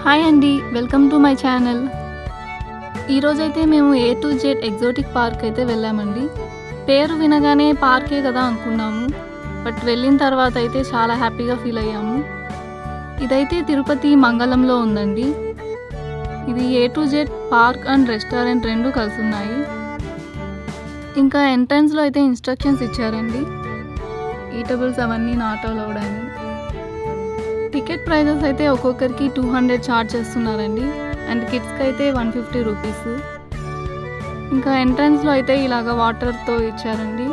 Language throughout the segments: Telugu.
హాయ్ అండి, వెల్కమ్ టు మై ఛానల్. ఈరోజైతే మేము A to Z exotic park అయితే వెళ్ళామండి. పేరు వినగానే పార్కే కదా అనుకున్నాము, బట్ వెళ్ళిన తర్వాత అయితే చాలా హ్యాపీగా ఫీల్ అయ్యాము. ఇదైతే తిరుపతి మంగళంలో ఉందండి. ఇది A to Z park and restaurant రెండు కలిసి ఉన్నాయి. ఇంకా ఎంట్రన్స్లో అయితే ఇన్స్ట్రక్షన్స్ ఇచ్చారండి, ఈటబుల్స్ అవన్నీ నాట్ అలౌడ్ అని. టికెట్ ప్రైజెస్ అయితే ఒక్కొక్కరికి 200 ఛార్జ్ చేస్తున్నారండి, అండ్ కిడ్స్కి అయితే 150 రూపీస్. ఇంకా ఎంట్రన్స్లో అయితే ఇలాగ వాటర్తో ఇచ్చారండి.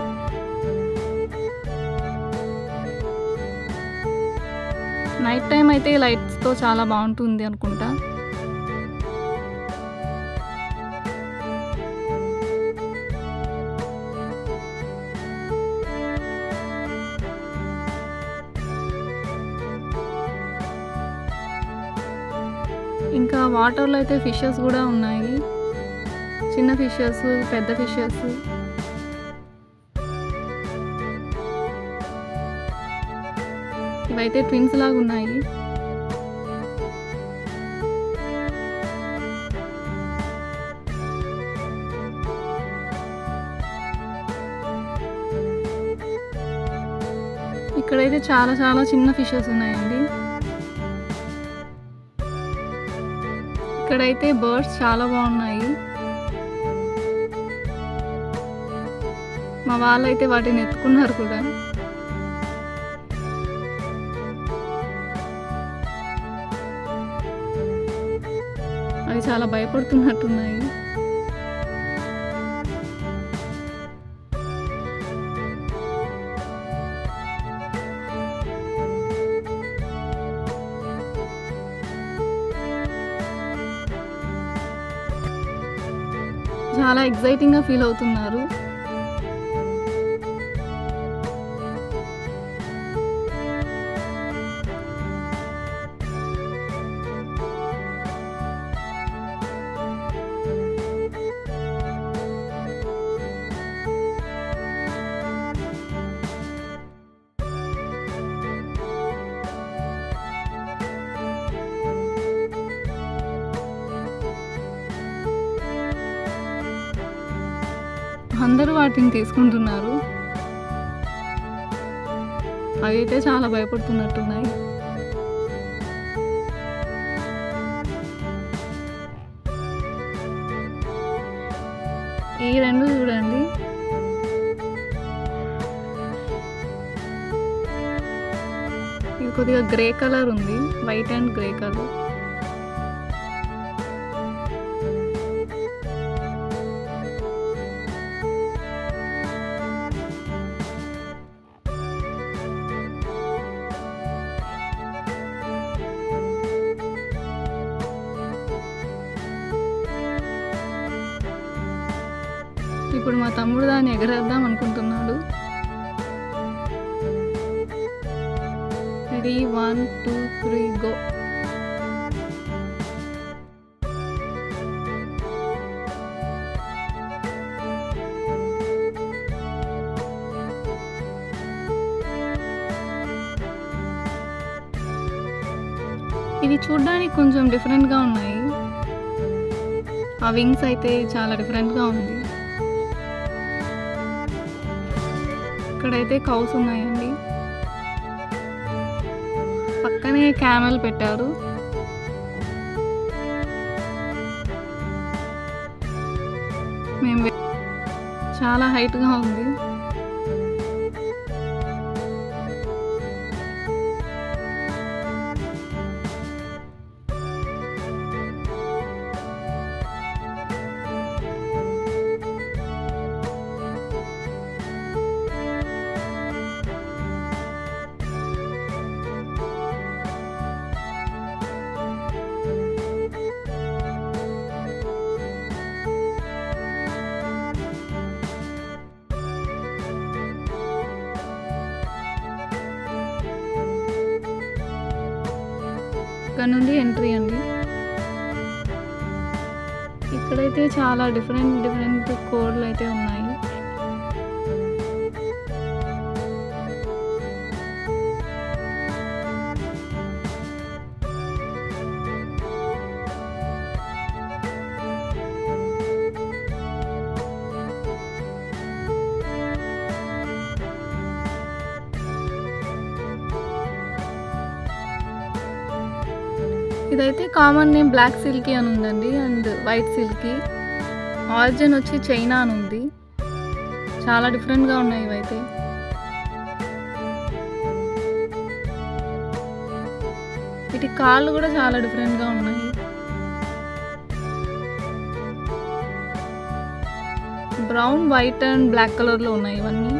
నైట్ టైం అయితే లైట్స్తో చాలా బాగుంటుంది అనుకుంటా. ఇంకా వాటర్లో అయితే ఫిషెస్ కూడా ఉన్నాయి, చిన్న ఫిషెస్, పెద్ద ఫిషెస్. ఇవైతే ట్విన్స్ లాగా ఉన్నాయి. ఇక్కడైతే చాలా చాలా చిన్న ఫిషెస్ ఉన్నాయండి. ఇక్కడైతే బర్డ్స్ చాలా బాగున్నాయి. మా వాళ్ళైతే వాటిని ఎత్తుకున్నారు కూడా. అవి చాలా భయపడుతున్నట్టున్నాయి. చాలా ఎక్సైటింగ్గా ఫీల్ అవుతున్నారు. అందరూ వాటిని తీసుకుంటున్నారు. అవి అయితే చాలా భయపడుతున్నట్టున్నాయి. ఈ రెండు చూడండి, ఇది కొద్దిగా గ్రే కలర్ ఉంది, వైట్ అండ్ గ్రే కలర్. ఇప్పుడు మా తమ్ముడు దాన్ని ఎగరేద్దాం అనుకుంటున్నాడు. Ready, 1 2 3 go. ఇవి చూడ్డానికి కొంచెం డిఫరెంట్గా ఉన్నాయి. ఆ వింగ్స్ అయితే చాలా డిఫరెంట్గా ఉంది. ఇక్కడైతే కౌస్ ఉన్నాయండి, పక్కనే క్యామెల్ పెట్టారు. చాలా హైట్గా ఉంది. ఇక్కడ నుండి ఎంట్రీ అండి. ఇక్కడైతే చాలా డిఫరెంట్ కోడ్లు అయితే ఉన్నాయి. ఇదైతే కామన్ నేమ్ బ్లాక్ సిల్కీ అని ఉందండి అండ్ వైట్ సిల్కీ. ఆరిజిన్ వచ్చి చైనా అని ఉంది. చాలా డిఫరెంట్గా ఉన్నాయి ఇవైతే. వీటి కాళ్ళు కూడా చాలా డిఫరెంట్గా ఉన్నాయి. బ్రౌన్, వైట్ అండ్ బ్లాక్ కలర్లో ఉన్నాయి ఇవన్నీ.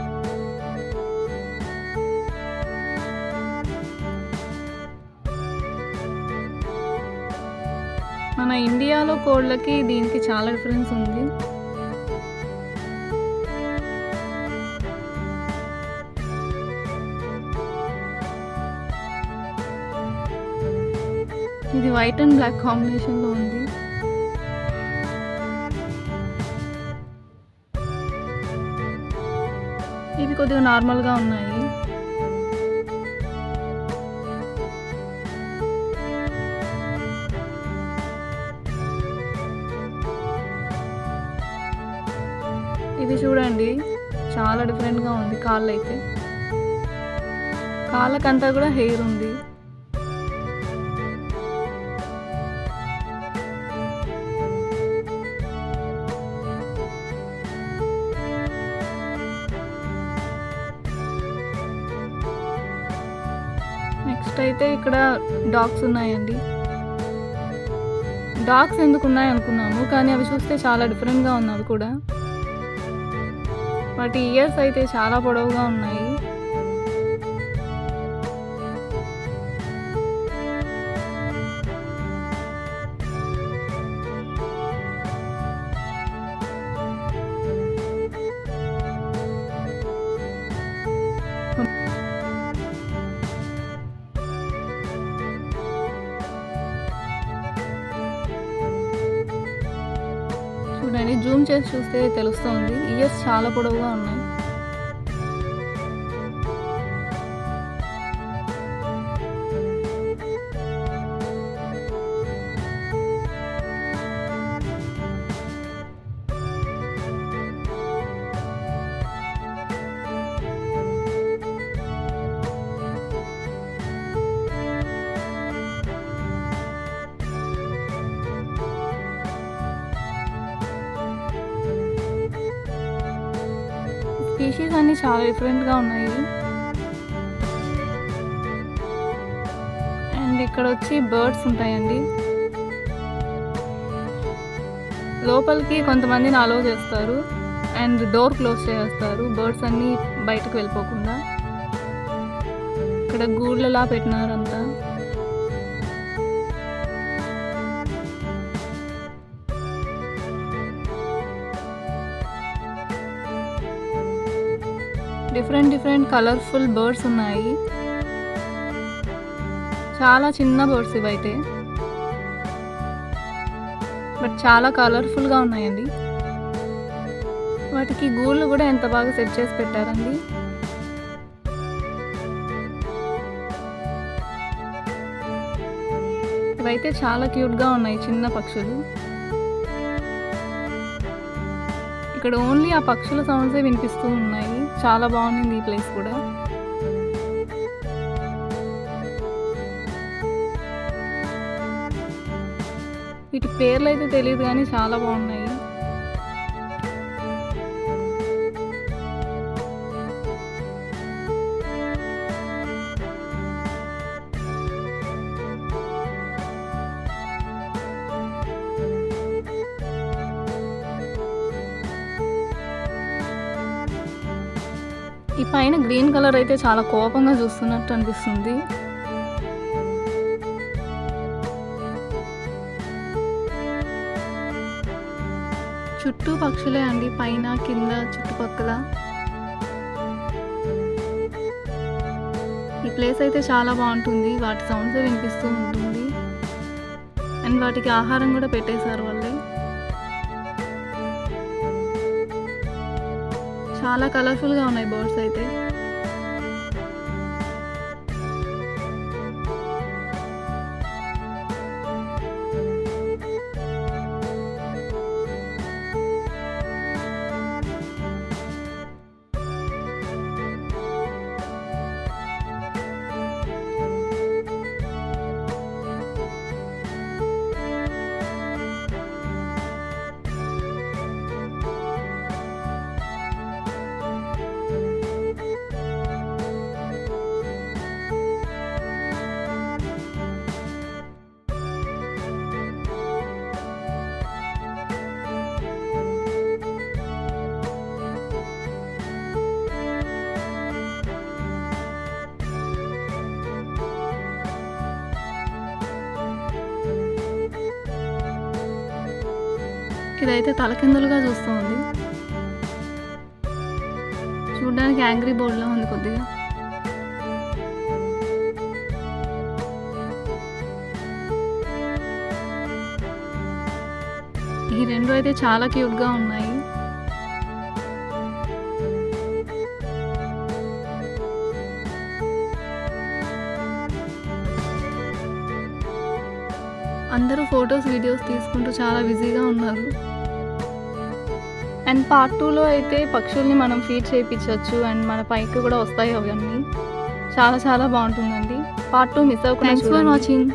మన ఇండియాలో కోళ్ళకి దీనికి చాలా డిఫరెన్స్ ఉంది. ఇది వైట్ అండ్ బ్లాక్ కాంబినేషన్లో ఉంది. ఇవి కొద్దిగా నార్మల్గా ఉన్నాయి. ఇది చూడండి, చాలా డిఫరెంట్గా ఉంది. కాళ్ళు అయితే, కాళ్ళకంతా కూడా హెయిర్ ఉంది. నెక్స్ట్ అయితే ఇక్కడ డాగ్స్ ఉన్నాయండి. డాగ్స్ ఎందుకు ఉన్నాయి అనుకున్నాము, కానీ అవి చూస్తే చాలా డిఫరెంట్గా ఉన్నాయి కూడా. వాటి ఇయర్స్ అయితే చాలా పొడవుగా ఉన్నాయి. చూడండి, జూమ్ చేసి చూస్తే తెలుస్తుంది, ఇయర్స్ చాలా పొడవుగా ఉన్నాయి. స్పీషీస్ అన్నీ చాలా డిఫరెంట్గా ఉన్నాయి. అండ్ ఇక్కడ వచ్చి బర్డ్స్ ఉంటాయండి. లోపలికి కొంతమందిని అలో చేస్తారు అండ్ డోర్ క్లోజ్ చేస్తారు, బర్డ్స్ అన్నీ బయటకు వెళ్ళిపోకుండా. ఇక్కడ గూళ్ళలా పెట్టినారంతా. డిఫరెంట్ కలర్ఫుల్ బర్డ్స్ ఉన్నాయి. చాలా చిన్న బర్డ్స్ ఇవైతే, బట్ చాలా కలర్ఫుల్గా ఉన్నాయండి. వాటికి గూళ్ళు కూడా ఎంత బాగా సెట్ చేసి పెట్టారండి. ఇవైతే చాలా క్యూట్గా ఉన్నాయి చిన్న పక్షులు. ఇక్కడ ఓన్లీ ఆ పక్షుల సౌండ్సే వినిపిస్తూ ఉన్నాయి. చాలా బాగుంది ఈ ప్లేస్ కూడా. వీటి పేర్లు అయితే తెలియదు కానీ చాలా బాగున్నాయి. ఈ పైన గ్రీన్ కలర్ అయితే చాలా కోపంగా చూస్తున్నట్టు అనిపిస్తుంది. చుట్టూ పక్షులే అండి, పైన కింద చుట్టుపక్కల. ఈ ప్లేస్ అయితే చాలా బాగుంటుంది. వాటి సౌండ్స్ వినిపిస్తూ ఉంటుంది అండ్ వాటికి ఆహారం కూడా పెట్టేశారు వాళ్ళే. చాలా కలర్ఫుల్గా ఉన్నాయి బర్డ్స్ అయితే. ఇదైతే తలకిందులుగా చూస్తుంది. చూడడానికి యాంగ్రీ బోర్డ్లా ఉంది కొద్దిగా. ఈ రెండు అయితే చాలా క్యూట్గా ఉన్నాయి. అందరూ ఫొటోస్ వీడియోస్ తీసుకుంటూ చాలా బిజీగా ఉన్నారు. అండ్ పార్ట్ 2లో అయితే పక్షుల్ని మనం ఫీడ్ చేయించవచ్చు అండ్ మన పైకి కూడా వస్తాయి అవన్నీ. చాలా చాలా బాగుంటుందండి. పార్ట్ 2 మిస్ అవ్వకుండా. Thanks for watching.